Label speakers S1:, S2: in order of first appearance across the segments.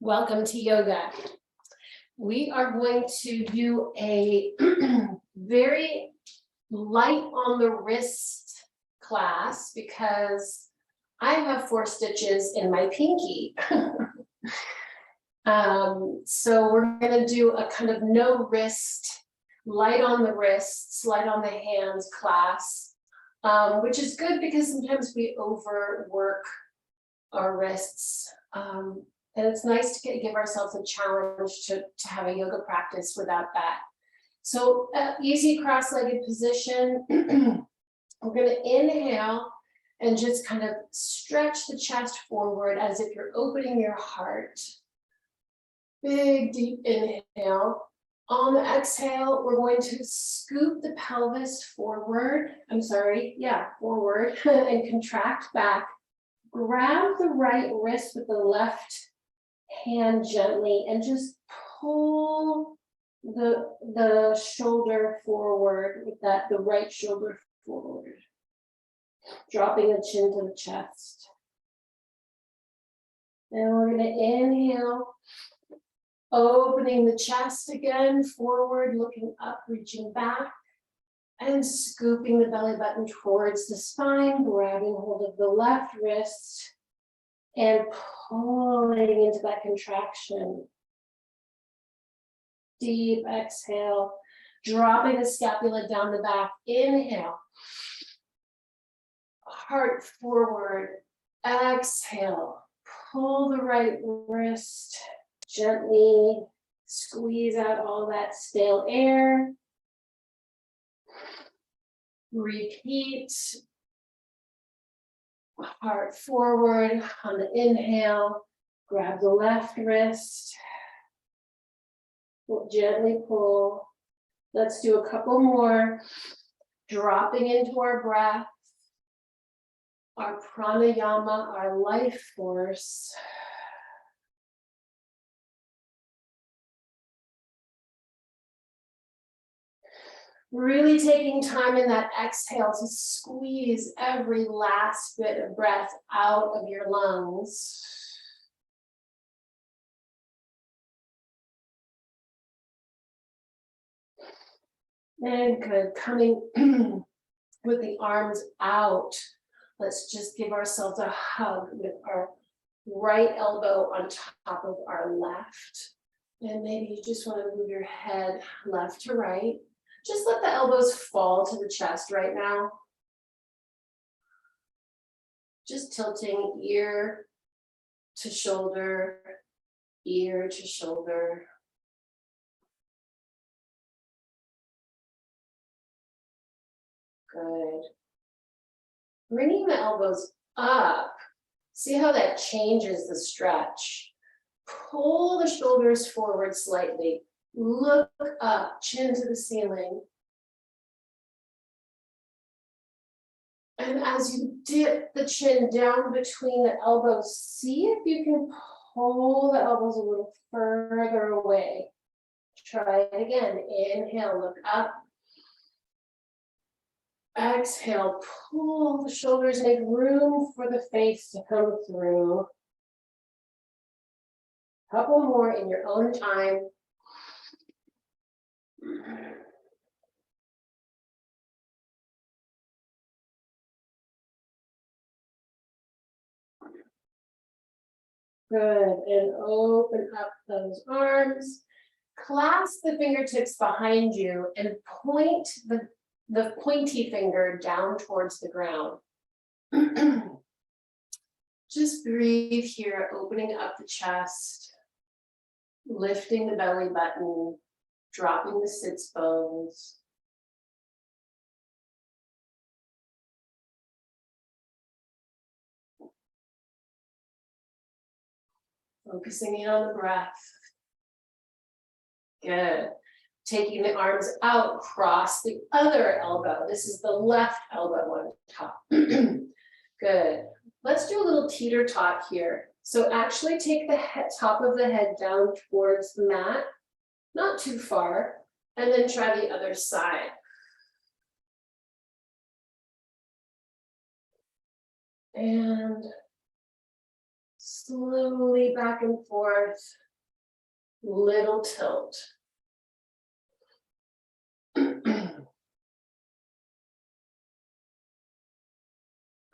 S1: Welcome to yoga. We are going to do a very light on the wrist class because I have 4 stitches in my pinky. So we're going to do a kind of no wrist, light on the wrists, light on the hands class, which is good because sometimes we overwork our wrists. And it's nice to give ourselves a challenge to have a yoga practice without that. So easy cross-legged position. We're going to inhale and just kind of stretch the chest forward as if you're opening your heart. Big, deep inhale. On the exhale, we're going to scoop the pelvis forward. Forward and contract back. Grab the right wrist with the left hand gently and just pull the shoulder forward with the right shoulder forward, dropping the chin to the chest. And we're going to inhale, opening the chest again, forward, looking up, reaching back, and scooping the belly button towards the spine, grabbing hold of the left wrist and pulling into that contraction. Deep exhale, dropping the scapula down the back. Inhale, heart forward. Exhale, pull the right wrist, gently squeeze out all that stale air. Repeat. Heart forward on the inhale, grab the left wrist, gently pull. Let's do a couple more, dropping into our breath, our pranayama, our life force. Really taking time in that exhale to squeeze every last bit of breath out of your lungs. And good, coming with the arms out. Let's just give ourselves a hug with our right elbow on top of our left. And maybe you just want to move your head left to right. Just let the elbows fall to the chest right now. Just tilting ear to shoulder, ear to shoulder. Good. Bringing the elbows up. See how that changes the stretch. Pull the shoulders forward slightly. Look up, chin to the ceiling. And as you dip the chin down between the elbows, see if you can pull the elbows a little further away. Try it again. Inhale, look up. Exhale, pull the shoulders, make room for the face to come through. Couple more in your own time. Good, and open up those arms. Clasp the fingertips behind you and point the pointy finger down towards the ground. Just breathe here, opening up the chest, lifting the belly button, dropping the sits bones. Focusing in on the breath. Good. Taking the arms out, cross the other elbow. This is the left elbow on top. Good. Let's do a little teeter-tot here. So actually take the top of the head down towards the mat, not too far, and then try the other side. And Slowly back and forth, little tilt.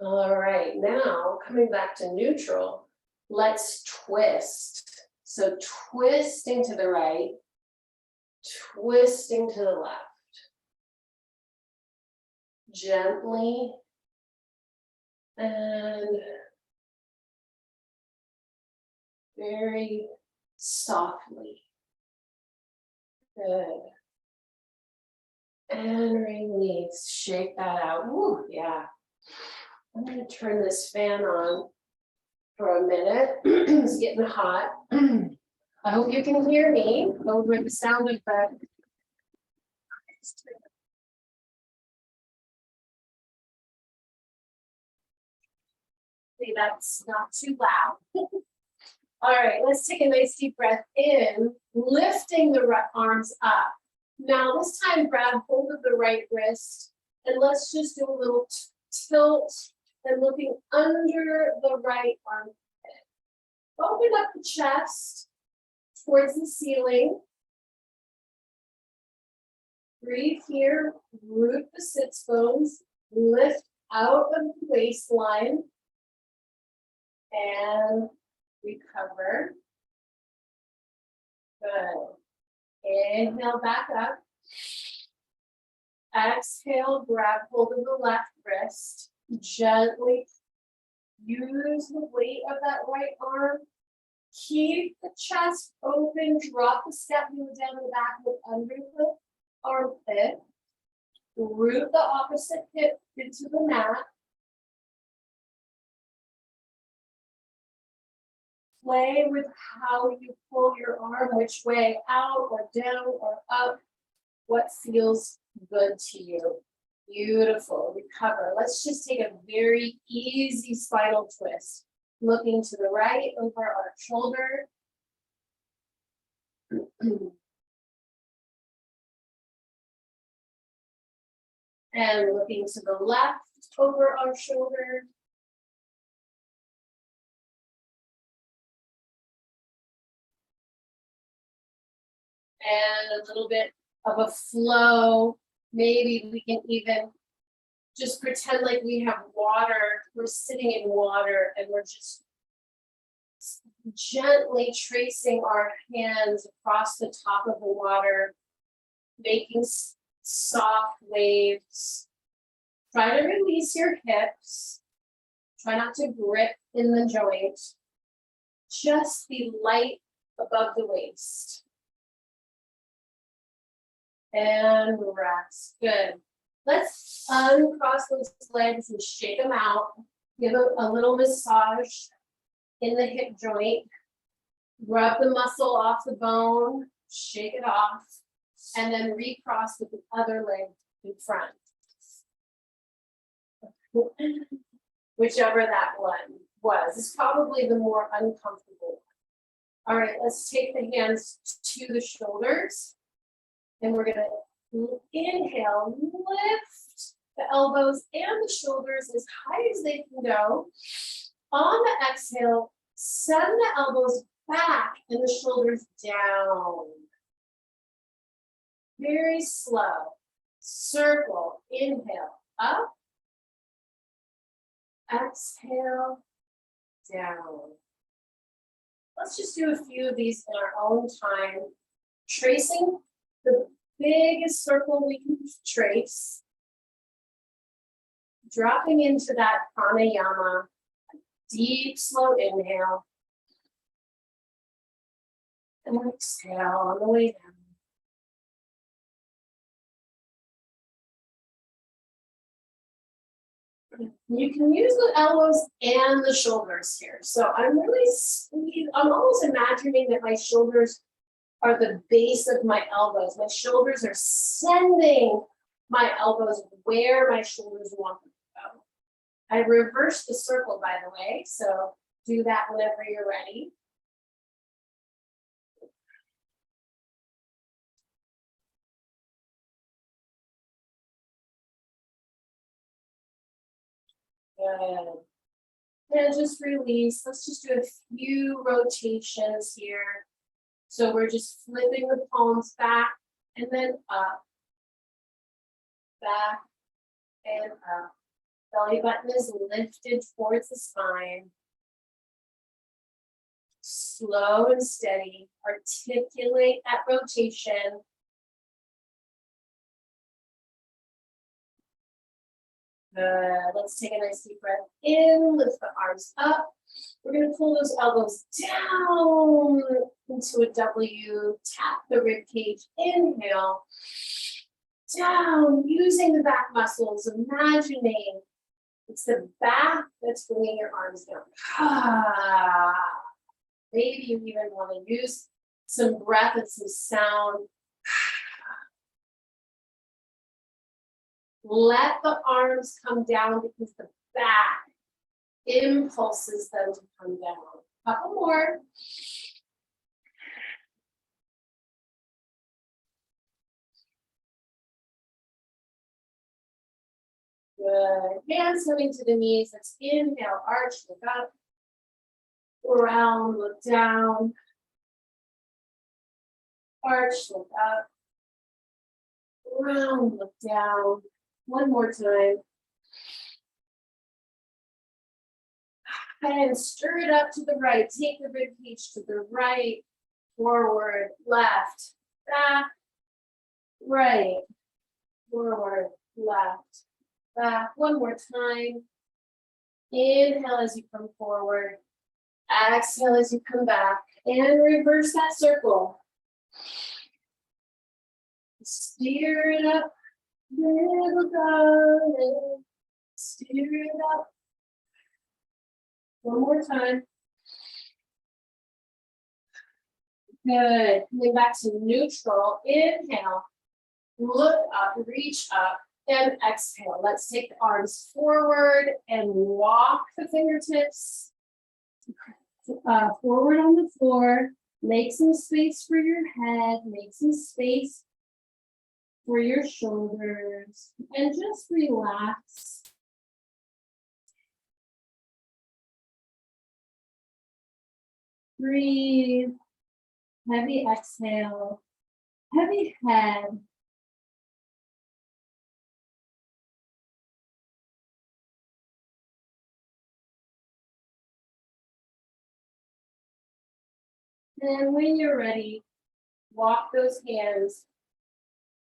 S1: All right, now coming back to neutral, let's twist. So twisting to the right, twisting to the left. Gently and very softly. Good. And release, shake that out. Woo, yeah. I'm gonna turn this fan on for a minute. It's getting hot. I hope you can hear me over the sound effect. See, that's not too loud. All right, let's take a nice deep breath in, lifting the right arms up. Now this time grab hold of the right wrist and let's just do a little tilt and looking under the right armpit. Open up the chest towards the ceiling. Breathe here, root the sits bones, lift out of the waistline and recover. Good. Inhale back up. Exhale, grab hold of the left wrist. Gently use the weight of that right arm. Keep the chest open. Drop the scapula down the back with under the armpit. Root the opposite hip into the mat. Play with how you pull your arm, which way, out or down or up, what feels good to you. Beautiful, recover. Let's just take a very easy spinal twist. Looking to the right over our shoulder. And looking to the left over our shoulder. And a little bit of a flow. Maybe we can even just pretend like we have water. We're sitting in water and we're just gently tracing our hands across the top of the water, making soft waves. Try to release your hips. Try not to grip in the joint. Just be light above the waist. And rest. Good. Let's uncross those legs and shake them out. Give a little massage in the hip joint. Rub the muscle off the bone. Shake it off. And then recross with the other leg in front. Whichever that one was. It's probably the more uncomfortable one. All right, let's take the hands to the shoulders. And we're going to inhale, lift the elbows and the shoulders as high as they can go. On the exhale, send the elbows back and the shoulders down. Very slow. Circle, inhale, up. Exhale, down. Let's just do a few of these in our own time. Tracing the biggest circle we can trace. Dropping into that pranayama. Deep, slow inhale. And exhale on the way down. You can use the elbows and the shoulders here. So I'm almost imagining that my shoulders are the base of my elbows. My shoulders are sending my elbows where my shoulders want them to go. I reversed the circle, by the way, so do that whenever you're ready. Good. And just release. Let's just do a few rotations here. So we're just flipping the palms back and then up, back and up. Belly button is lifted towards the spine. Slow and steady. Articulate that rotation. Good. Let's take a nice deep breath in, lift the arms up. We're going to pull those elbows down into a W. Tap the rib cage. Inhale. Down, using the back muscles, imagining it's the back that's bringing your arms down. Maybe you even want to use some breath and some sound. Let the arms come down because the back impulses them to come down. Couple more. Good. Hands coming to the knees. Let's inhale, arch, look up. Round, look down. Arch, look up. Round, look down. One more time. And stir it up to the right. Take the rib cage to the right. Forward, left, back, right. Forward, left, back. One more time. Inhale as you come forward. Exhale as you come back. And reverse that circle. Steer it up. Little darling. Steer it up. One more time. Good. Coming back to neutral. Inhale. Look up, reach up, and exhale. Let's take the arms forward and walk the fingertips forward on the floor. Make some space for your head. Make some space for your shoulders. And just relax. Breathe. Heavy exhale. Heavy head. And when you're ready, walk those hands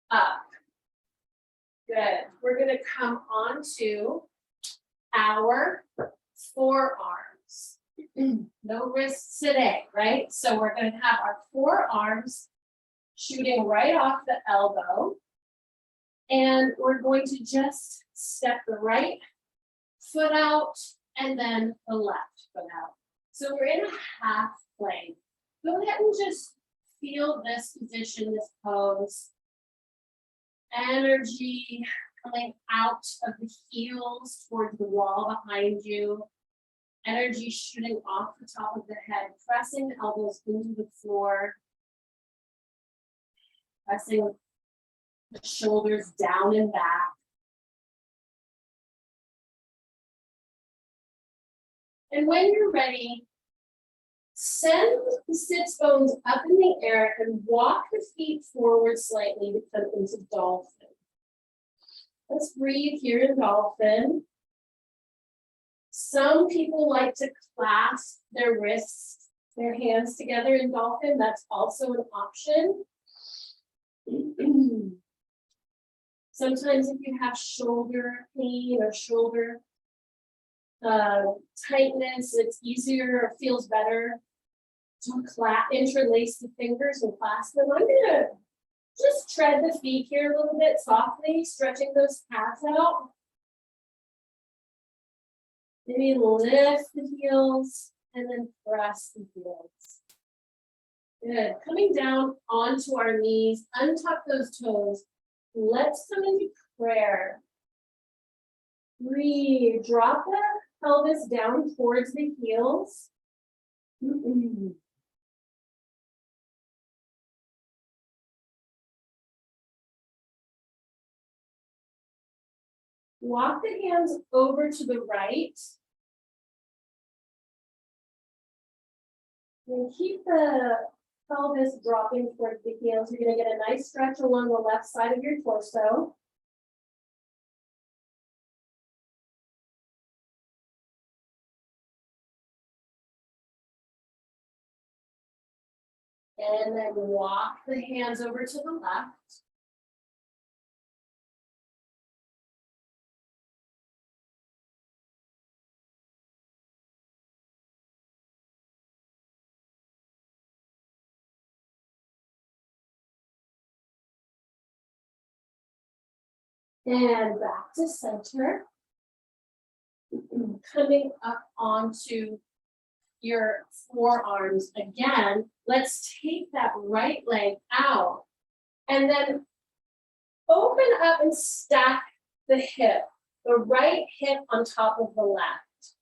S1: up. Good. We're going to come onto our forearms. No wrists today, right? So we're going to have our forearms shooting right off the elbow. And we're going to just step the right foot out and then the left foot out. So we're in a half plank. Go ahead and just feel this position, this pose. Energy coming out of the heels towards the wall behind you. Energy shooting off the top of the head, pressing the elbows into the floor. Pressing the shoulders down and back. And when you're ready, send the sits bones up in the air and walk the feet forward slightly to come into dolphin. Let's breathe here in dolphin. Some people like to clasp their wrists, their hands together in dolphin. That's also an option. Sometimes if you have shoulder pain or shoulder tightness, it's easier or feels better to interlace the fingers and clasp them. I'm gonna just tread the feet here a little bit softly, stretching those calves out. Maybe lift the heels and then press the heels. Good. Coming down onto our knees, untuck those toes. Let's come into prayer. Breathe. Drop the pelvis down towards the heels. Walk the hands over to the right. And keep the pelvis dropping towards the heels. You're going to get a nice stretch along the left side of your torso. And then walk the hands over to the left. And back to center. Coming up onto your forearms again. Let's take that right leg out and then open up and stack the hip, the right hip on top of the left.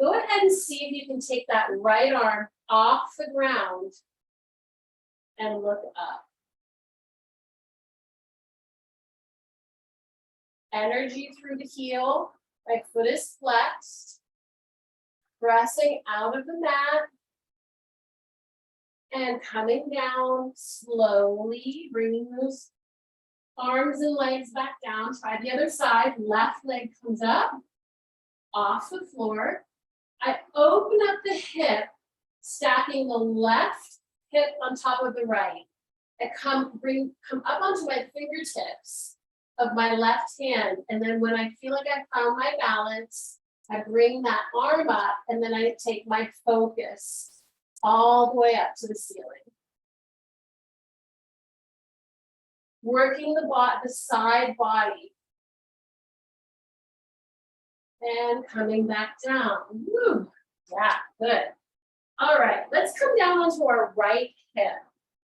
S1: Go ahead and see if you can take that right arm off the ground and look up. Energy through the heel. My foot is flexed. Pressing out of the mat. And coming down slowly, bringing those arms and legs back down. Try the other side. Left leg comes up, off the floor. I open up the hip, stacking the left hip on top of the right. I come up onto my fingertips of my left hand. And then when I feel like I found my balance, I bring that arm up and then I take my focus all the way up to the ceiling. Working the side body. And coming back down. Woo. Yeah, good. All right, let's come down onto our right hip.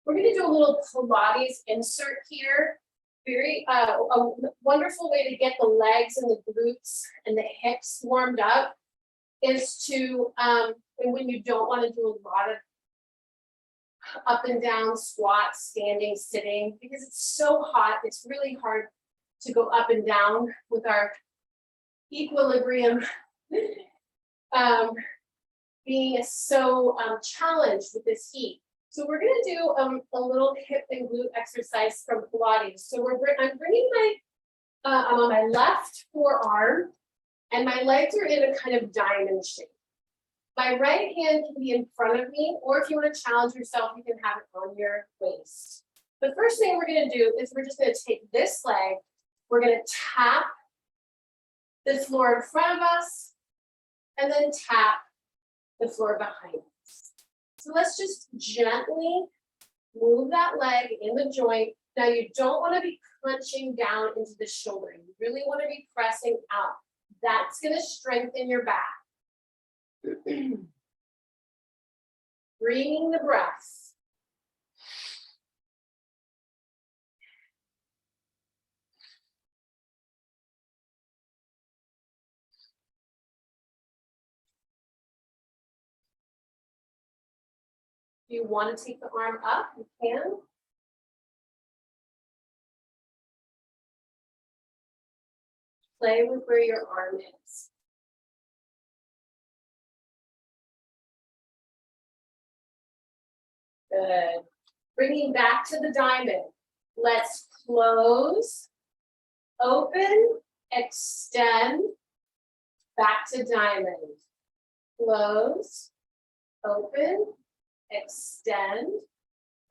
S1: We're going to do a little Pilates insert here. Very a wonderful way to get the legs and the glutes and the hips warmed up is to, and when you don't want to do a lot of up and down squats, standing, sitting, because it's so hot, it's really hard to go up and down with our equilibrium being so challenged with this heat. So we're going to do a little hip and glute exercise from Pilates. So I'm bringing I'm on my left forearm, and my legs are in a kind of diamond shape. My right hand can be in front of me, or if you want to challenge yourself, you can have it on your waist. The first thing we're going to do is we're just going to take this leg, we're going to tap the floor in front of us, and then tap the floor behind us. So let's just gently move that leg in the joint. Now you don't want to be crunching down into the shoulder. You really want to be pressing out. That's going to strengthen your back. Bringing the breath. If you want to take the arm up, you can. Play with where your arm is. Good. Bringing back to the diamond. Let's close, open, extend, back to diamond. Close, open, extend,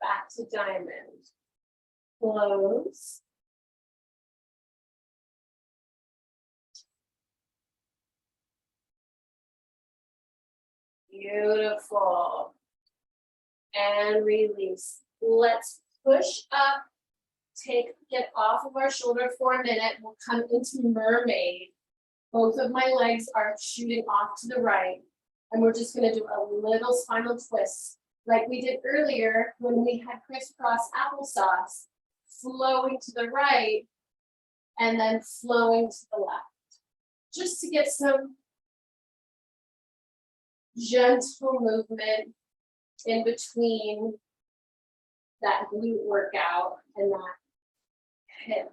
S1: back to diamond. Close. Beautiful. And release. Let's push up, get off of our shoulder for a minute. We'll come into Mermaid. Both of my legs are shooting off to the right. And we're just going to do a little spinal twist like we did earlier when we had crisscross applesauce, flowing to the right and then flowing to the left. Just to get some gentle movement in between that glute workout and that hip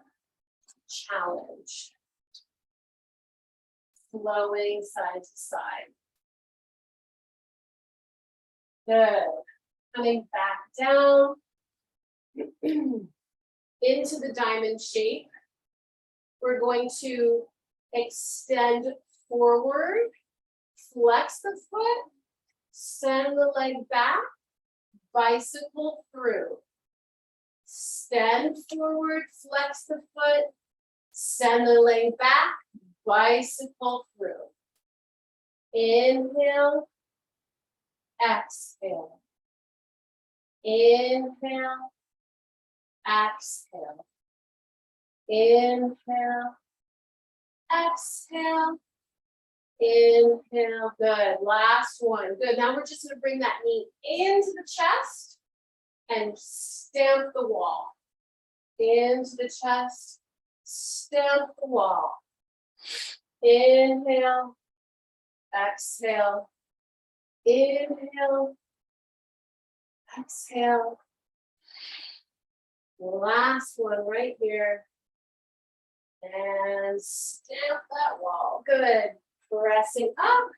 S1: challenge. Flowing side to side. Good. Coming back down into the diamond shape. We're going to extend forward, flex the foot, send the leg back, bicycle through. Extend forward, flex the foot, send the leg back, bicycle through. Inhale, exhale. Inhale, exhale. Inhale, exhale. Inhale, good. Last one, good. Now we're just gonna bring that knee into the chest and stamp the wall. Into the chest, stamp the wall. Inhale, exhale. Inhale, exhale. Last one right here. And stamp that wall. Good. Pressing up.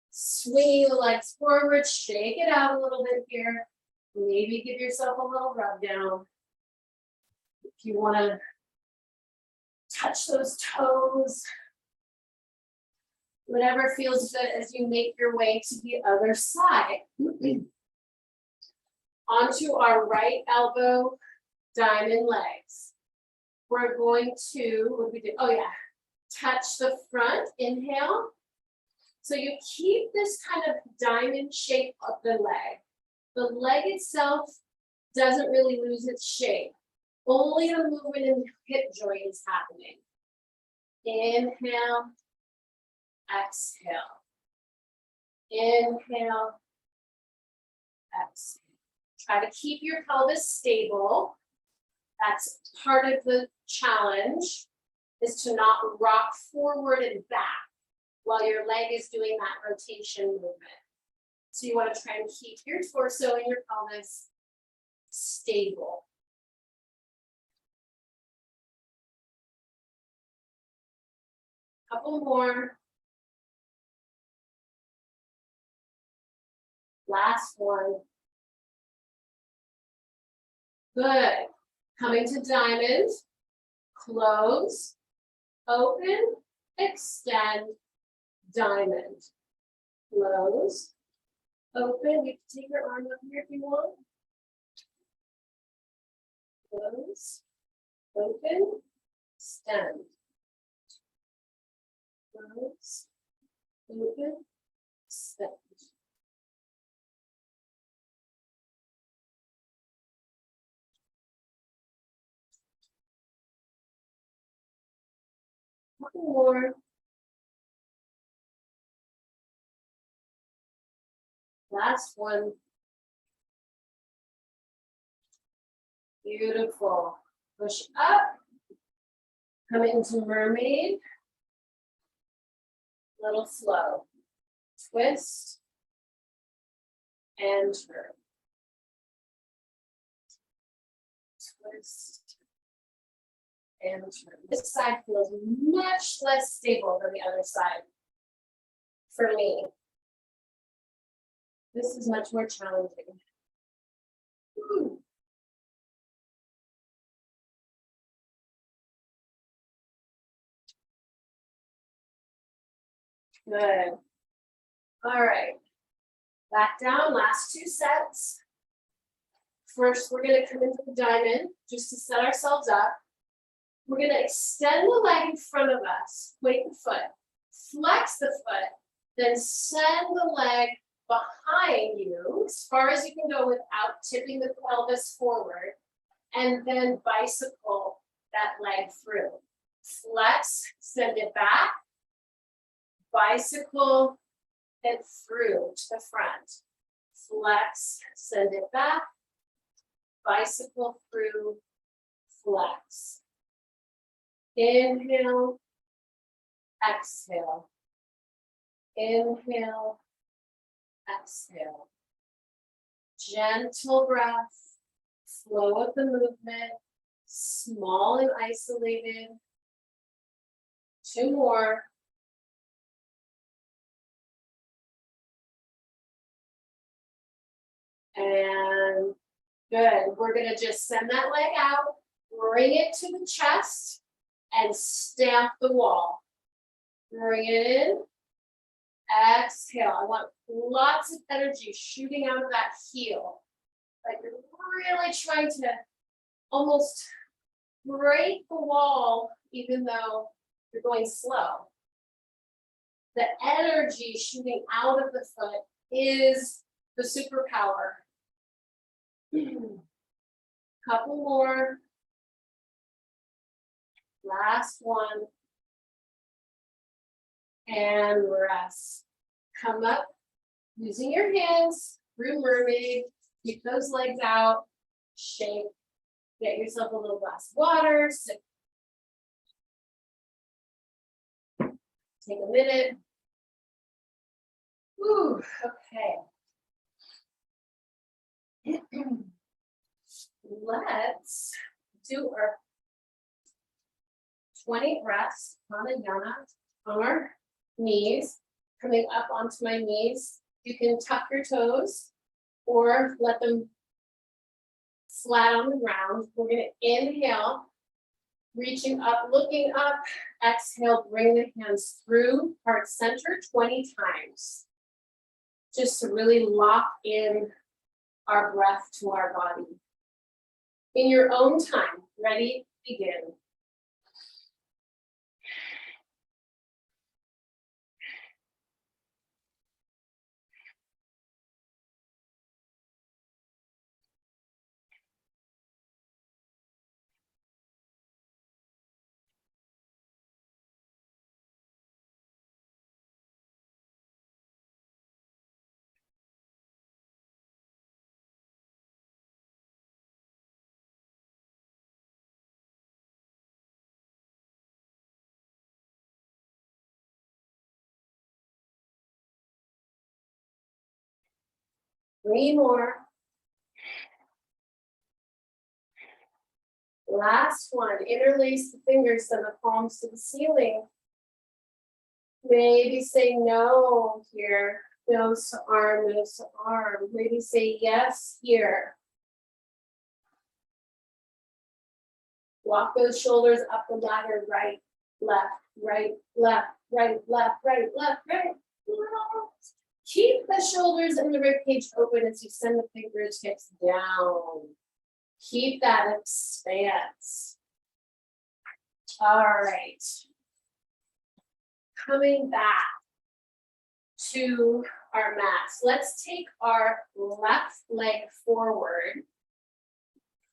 S1: Swinging the legs forward. Shake it out a little bit here. Maybe give yourself a little rub down. If you want to touch those toes. Whatever feels good as you make your way to the other side. Onto our right elbow, diamond legs. We're going to, what do we do? Oh yeah, touch the front, inhale. So you keep this kind of diamond shape of the leg. The leg itself doesn't really lose its shape. Only the movement in the hip joint is happening. Inhale, exhale. Inhale, exhale. Try to keep your pelvis stable. That's part of the challenge, is to not rock forward and back while your leg is doing that rotation movement. So you want to try and keep your torso and your pelvis stable. Couple more. Last one. Good. Coming to diamond. Close. Open. Extend. Diamond. Close. Open. You can take your arm up here if you want. Close. Open. Extend. Close. Open. Extend. Couple more. Last one. Beautiful. Push up. Come into mermaid. Little flow. Twist. And turn. Twist. And turn. This side feels much less stable than the other side. For me. This is much more challenging. Ooh. Good. All right. Back down, last two sets. First, we're going to come into the diamond just to set ourselves up. We're going to extend the leg in front of us, point the foot, flex the foot, then send the leg behind you as far as you can go without tipping the pelvis forward, and then bicycle that leg through. Flex, send it back, bicycle it through to the front. Flex, send it back, bicycle through, flex. Inhale, exhale. Inhale, exhale. Gentle breath, flow of the movement, small and isolated. Two more. Good. We're gonna just send that leg out, bring it to the chest, and stamp the wall. Bring it in. Exhale. I want lots of energy shooting out of that heel. Like you're really trying to almost break the wall, even though you're going slow. The energy shooting out of the foot is the superpower. Couple more. Last one. And rest. Come up using your hands through Mermaid. Keep those legs out. Shake. Get yourself a little glass of water. Sit. Take a minute. Ooh, okay. Let's do our 20 breaths, pranayama, on our knees, coming up onto my knees. You can tuck your toes or let them flat on the ground. We're going to inhale, reaching up, looking up. Exhale, bring the hands through heart center 20 times. Just to really lock in our breath to our body. In your own time, ready, begin. Three more. Last one, interlace the fingers, send the palms to the ceiling. Maybe say no here, nose to arm, nose to arm. Maybe say yes here. Walk those shoulders up the ladder, right, left, right, left, right, left, right, left, right. Keep the shoulders and the ribcage open as you send the fingertips down. Keep that expanse. All right. Coming back to our mats. Let's take our left leg forward,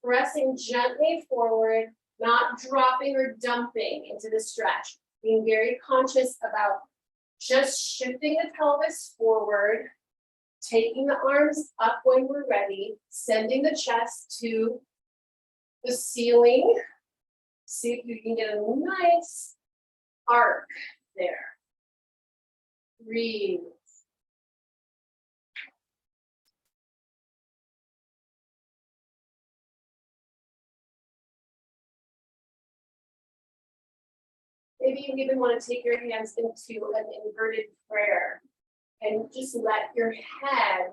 S1: pressing gently forward, not dropping or dumping into the stretch. Being very conscious about just shifting the pelvis forward, taking the arms up when we're ready, sending the chest to the ceiling. See if you can get a nice arc there. Breathe. Maybe you even want to take your hands into an inverted prayer and just let your head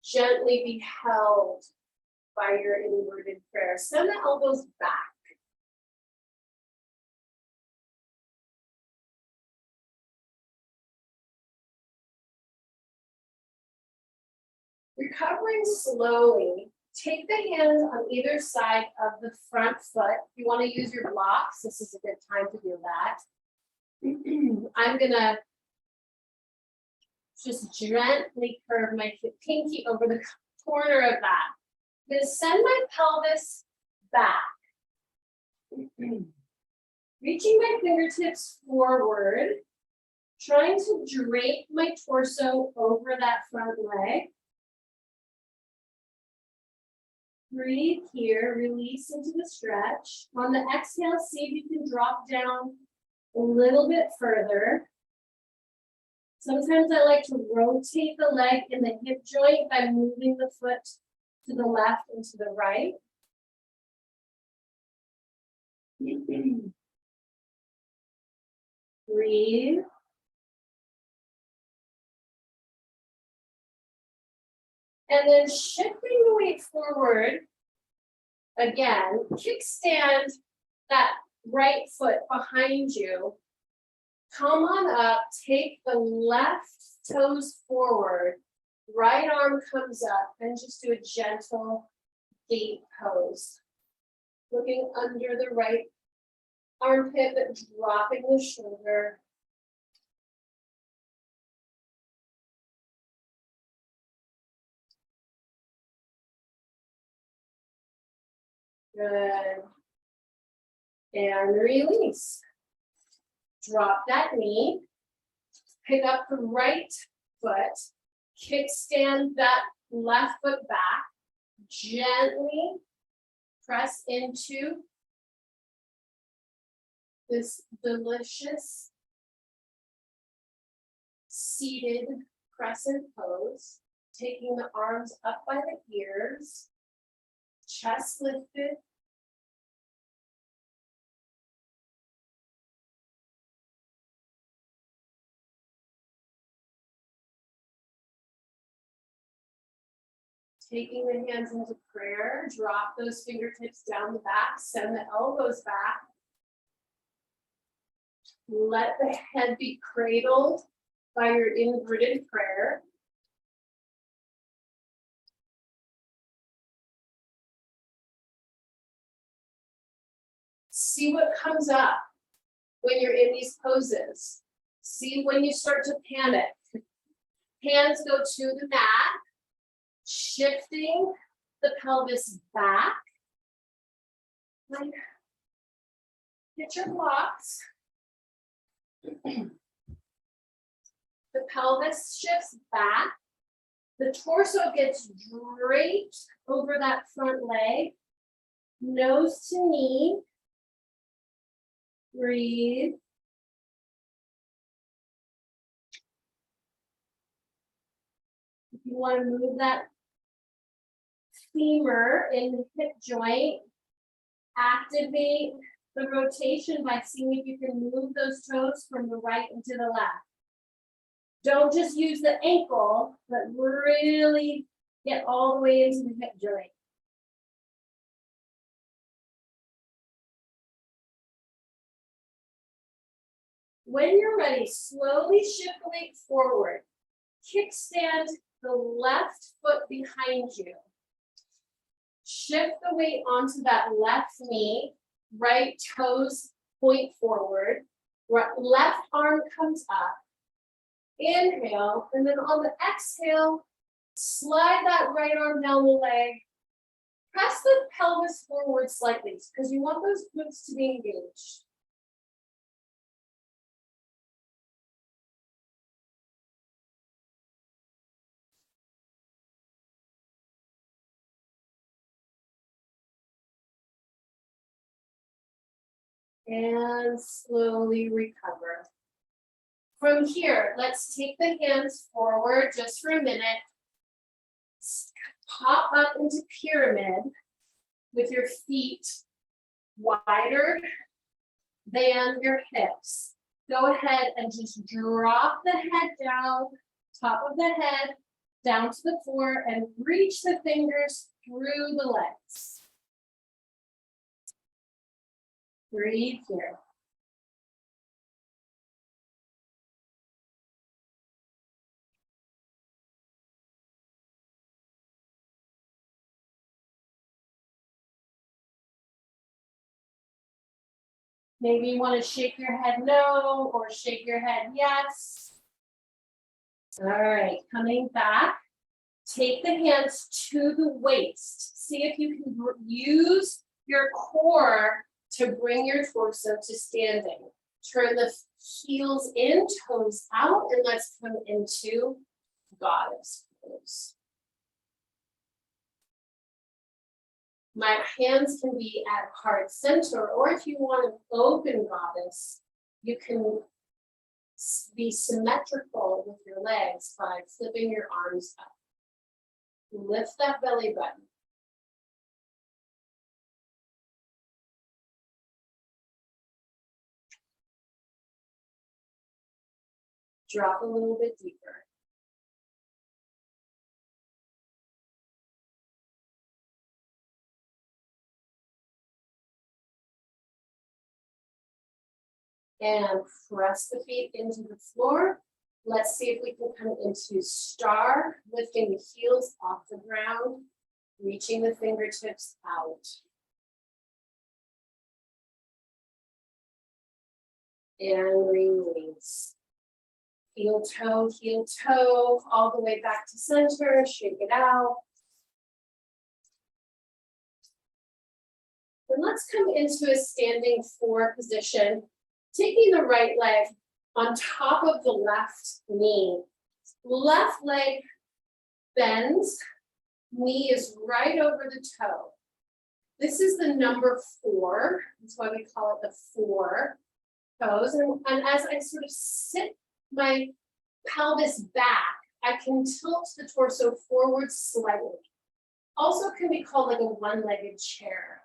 S1: gently be held by your inverted prayer. Send the elbows back. Recovering slowly, take the hands on either side of the front foot. If you want to use your blocks, this is a good time to do that. I'm gonna just gently curve my pinky over the corner of that. I'm gonna send my pelvis back. Reaching my fingertips forward, trying to drape my torso over that front leg. Breathe here, release into the stretch. On the exhale, see if you can drop down a little bit further. Sometimes I like to rotate the leg in the hip joint by moving the foot to the left and to the right. Breathe. And then shifting the weight forward, again, kickstand that right foot behind you. Come on up, take the left toes forward, right arm comes up, and just do a gentle gate pose. Looking under the right armpit, but dropping the shoulder. Good. And release. Drop that knee. Pick up the right foot. Kickstand that left foot back. Gently press into this delicious seated crescent pose. Taking the arms up by the ears. Chest lifted. Taking the hands into prayer, drop those fingertips down the back, send the elbows back. Let the head be cradled by your inverted prayer. See what comes up when you're in these poses. See when you start to panic. Hands go to the mat. Shifting the pelvis back. Hit your blocks. The pelvis shifts back. The torso gets draped over that front leg. Nose to knee. Breathe. If you want to move that femur in the hip joint, activate the rotation by seeing if you can move those toes from the right into the left. Don't just use the ankle, but really get all the way into the hip joint. When you're ready, slowly shift the weight forward. Kickstand the left foot behind you. Shift the weight onto that left knee, right toes point forward, left arm comes up. Inhale, and then on the exhale, slide that right arm down the leg. Press the pelvis forward slightly because you want those glutes to be engaged. And slowly recover. From here, let's take the hands forward just for a minute. Pop up into pyramid with your feet wider than your hips. Go ahead and just drop the head down, top of the head, down to the floor, and reach the fingers through the legs. Breathe here. Maybe you want to shake your head no or shake your head yes. All right, coming back. Take the hands to the waist. See if you can use your core to bring your torso to standing. Turn the heels in, toes out, and let's come into goddess pose. My hands can be at heart center, or if you want an open goddess, you can be symmetrical with your legs by flipping your arms up. Lift that belly button. Drop a little bit deeper. And press the feet into the floor. Let's see if we can come into star, lifting the heels off the ground, reaching the fingertips out. And release. Heel toe, all the way back to center, shake it out. And let's come into a standing four position, taking the right leg on top of the left knee. Left leg bends, knee is right over the toe. This is the number 4, that's why we call it the 4 toes. And as I sort of sit my pelvis back, I can tilt the torso forward slightly. Also can be called like a one-legged chair.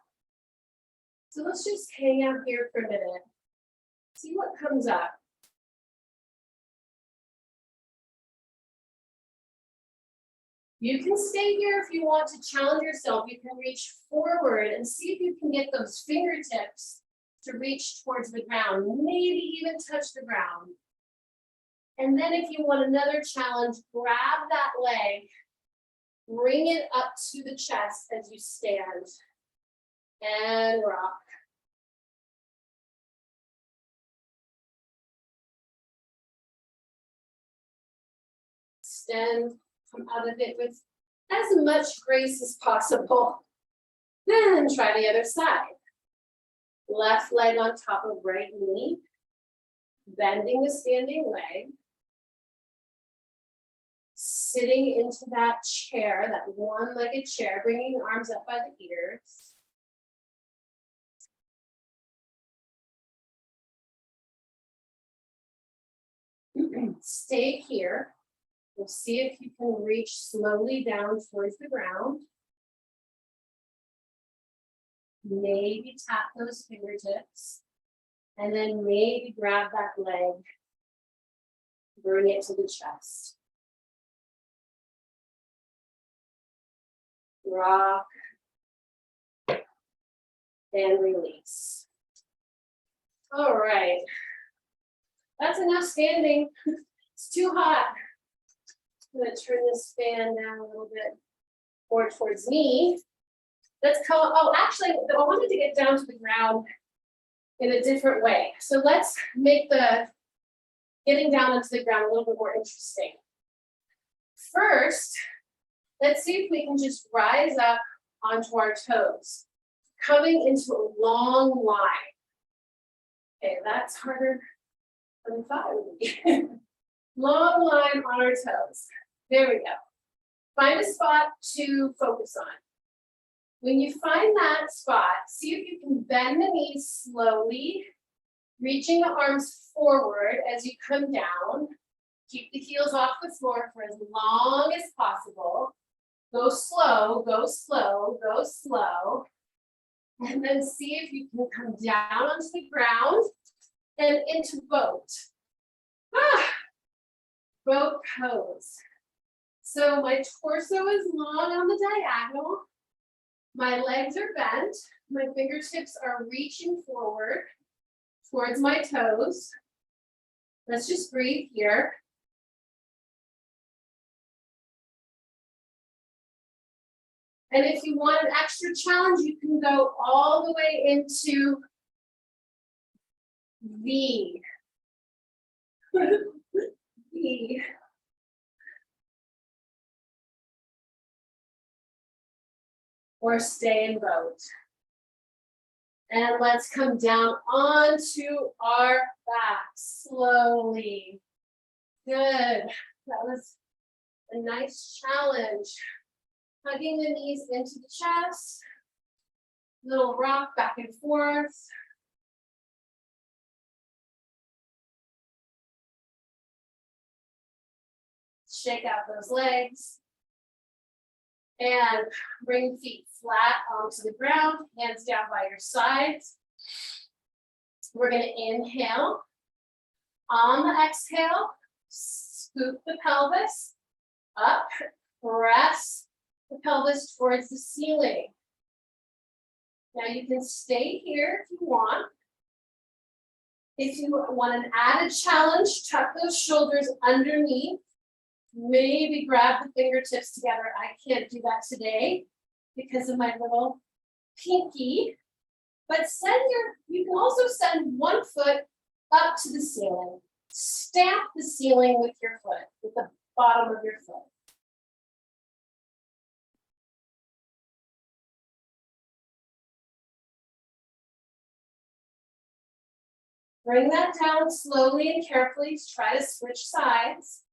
S1: So let's just hang out here for a minute. See what comes up. You can stay here if you want to challenge yourself. You can reach forward and see if you can get those fingertips to reach towards the ground, maybe even touch the ground. And then if you want another challenge, grab that leg, bring it up to the chest as you stand, and rock. Extend, come out of it with as much grace as possible. Then try the other side. Left leg on top of right knee, bending the standing leg. Sitting into that chair, that one-legged chair, bringing the arms up by the ears. Stay here. We'll see if you can reach slowly down towards the ground. Maybe tap those fingertips. And then maybe grab that leg. Bring it to the chest. Rock. And release. All right. That's enough standing. It's too hot. I'm going to turn this fan down a little bit more towards me. Let's call, oh, actually, I wanted to get down to the ground in a different way. So let's make the getting down onto the ground a little bit more interesting. First, let's see if we can just rise up onto our toes, coming into a long line. Okay, that's harder than I thought it would be. Long line on our toes. There we go. Find a spot to focus on. When you find that spot, see if you can bend the knees slowly, reaching the arms forward as you come down. Keep the heels off the floor for as long as possible. Go slow, go slow, go slow. And then see if you can come down onto the ground and into boat. Boat pose. So my torso is long on the diagonal. My legs are bent. My fingertips are reaching forward towards my toes. Let's just breathe here. And if you want an extra challenge, you can go all the way into V. V. Or stay in boat. And let's come down onto our back slowly. Good. That was a nice challenge. Hugging the knees into the chest. Little rock back and forth. Shake out those legs. And bring feet flat onto the ground, hands down by your sides. We're going to inhale. On the exhale, scoop the pelvis up, press the pelvis towards the ceiling. Now you can stay here if you want. If you want an added challenge, tuck those shoulders underneath. Maybe grab the fingertips together. I can't do that today because of my little pinky. But you can also send one foot up to the ceiling. Stamp the ceiling with your foot, with the bottom of your foot. Bring that down slowly and carefully. Try to switch sides.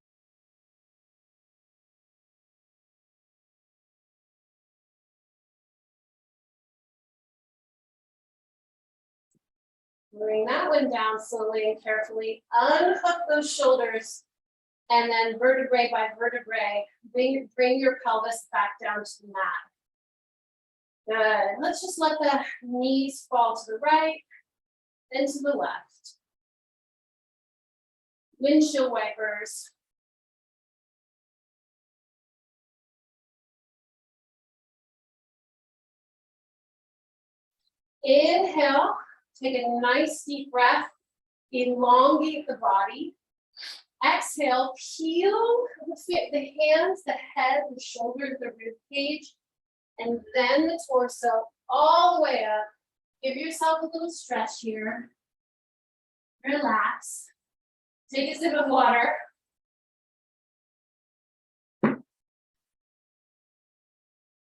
S1: Bring that one down slowly and carefully. Unhook those shoulders. And then vertebrae by vertebrae, bring your pelvis back down to the mat. Good. Let's just let the knees fall to the right and to the left. Windshield wipers. Inhale, take a nice deep breath, elongate the body. Exhale, peel the hands, the head, the shoulders, the rib cage, and then the torso all the way up. Give yourself a little stretch here. Relax. Take a sip of water.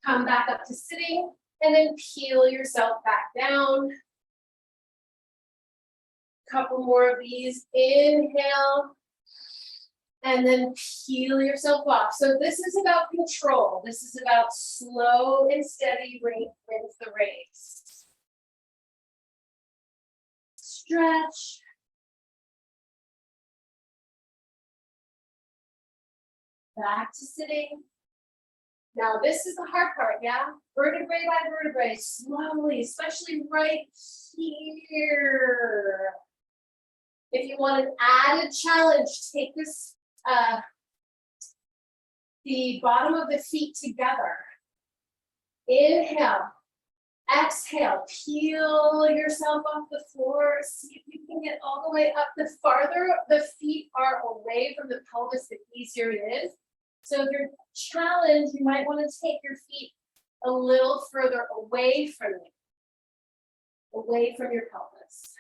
S1: Come back up to sitting, and then peel yourself back down. Couple more of these. Inhale. And then peel yourself off. So this is about control. This is about slow and steady wins the race. Stretch. Back to sitting. Now this is the hard part, yeah? Vertebrae by vertebrae, slowly, especially right here. If you want an added challenge, take this the bottom of the feet together. Inhale, exhale, peel yourself off the floor. See if you can get all the way up. The farther the feet are away from the pelvis, the easier it is. So if you're challenged, you might want to take your feet a little further away from you, away from your pelvis.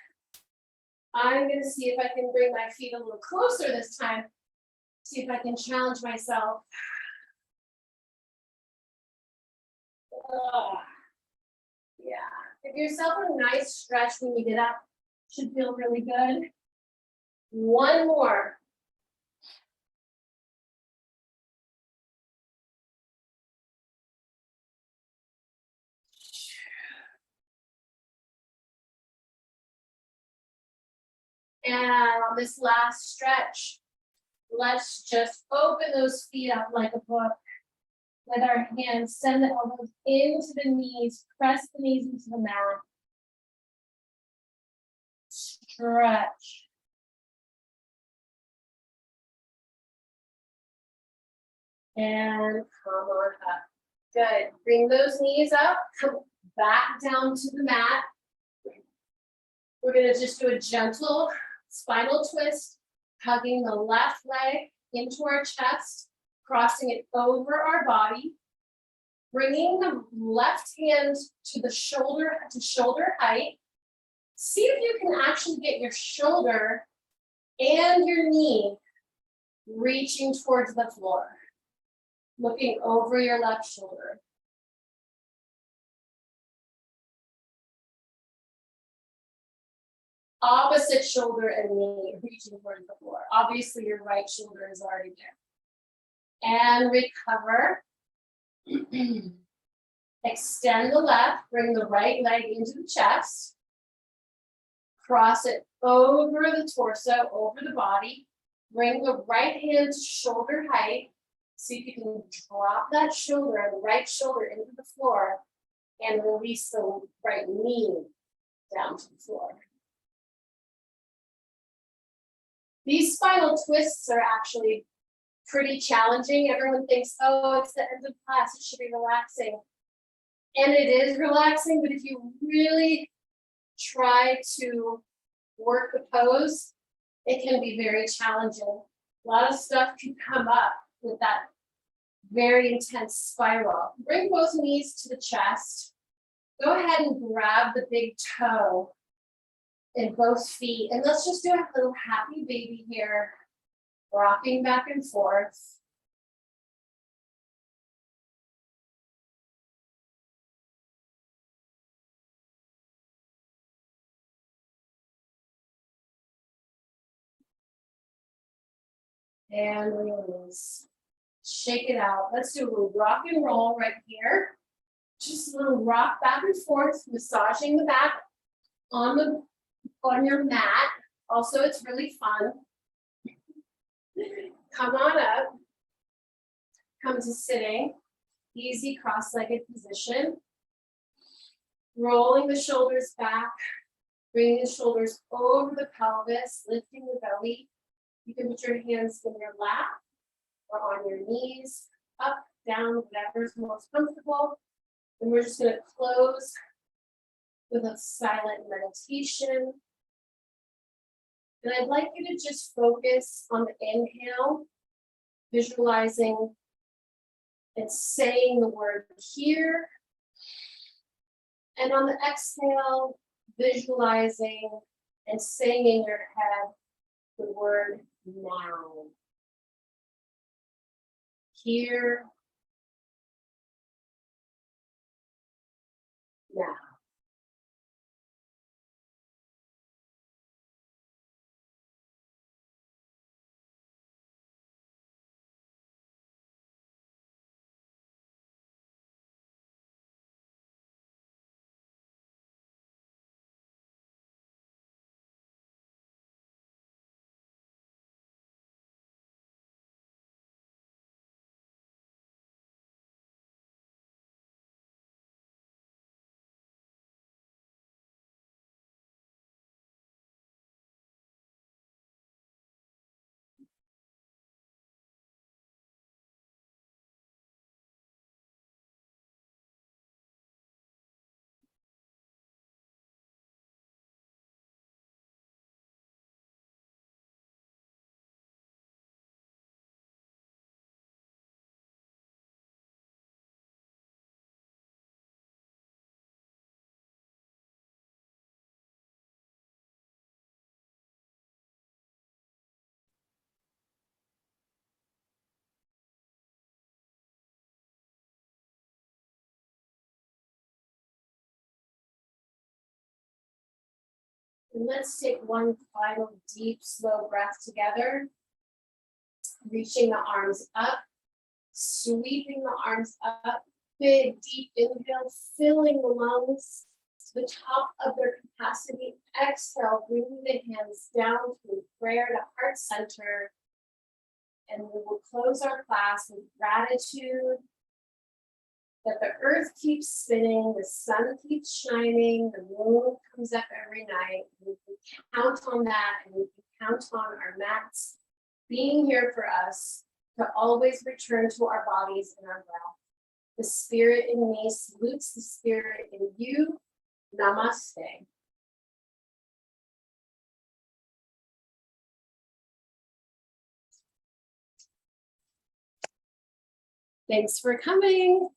S1: I'm going to see if I can bring my feet a little closer this time. See if I can challenge myself. Yeah, give yourself a nice stretch when you get up. Should feel really good. One more. And on this last stretch, let's just open those feet up like a book. With our hands, send the elbows into the knees, press the knees into the mat. Stretch. And come on up. Good. Bring those knees up, come back down to the mat. We're going to just do a gentle spinal twist, hugging the left leg into our chest, crossing it over our body, bringing the left hand to the shoulder height. See if you can actually get your shoulder and your knee reaching towards the floor, looking over your left shoulder. Opposite shoulder and knee reaching towards the floor. Obviously, your right shoulder is already there. And recover. Extend the left, bring the right leg into the chest. Cross it over the torso, over the body. Bring the right hand to shoulder height. See if you can drop that shoulder, the right shoulder into the floor, and release the right knee down to the floor. These spinal twists are actually pretty challenging. Everyone thinks, oh, it's the end of class, it should be relaxing. And it is relaxing, but if you really try to work the pose, it can be very challenging. A lot of stuff can come up with that very intense spiral. Bring both knees to the chest. Go ahead and grab the big toe in both feet. And let's just do a little happy baby here, rocking back and forth. And release. Shake it out. Let's do a little rock and roll right here. Just a little rock back and forth, massaging the back on your mat. Also, it's really fun. Come on up. Come to sitting. Easy cross-legged position. Rolling the shoulders back. Bringing the shoulders over the pelvis, lifting the belly. You can put your hands in your lap or on your knees, up, down, whatever's most comfortable. And we're just going to close with a silent meditation. And I'd like you to just focus on the inhale, visualizing and saying the word here. And on the exhale, visualizing and saying in your head the word now. Here, now. And let's take one final deep, slow breath together. Reaching the arms up, sweeping the arms up. Big, deep inhale, filling the lungs to the top of their capacity. Exhale, bringing the hands down through prayer to heart center. And we will close our class with gratitude that the earth keeps spinning, the sun keeps shining, the moon comes up every night. We can count on that, and we can count on our mats being here for us to always return to our bodies and our breath. The spirit in me salutes the spirit in you. Namaste. Thanks for coming.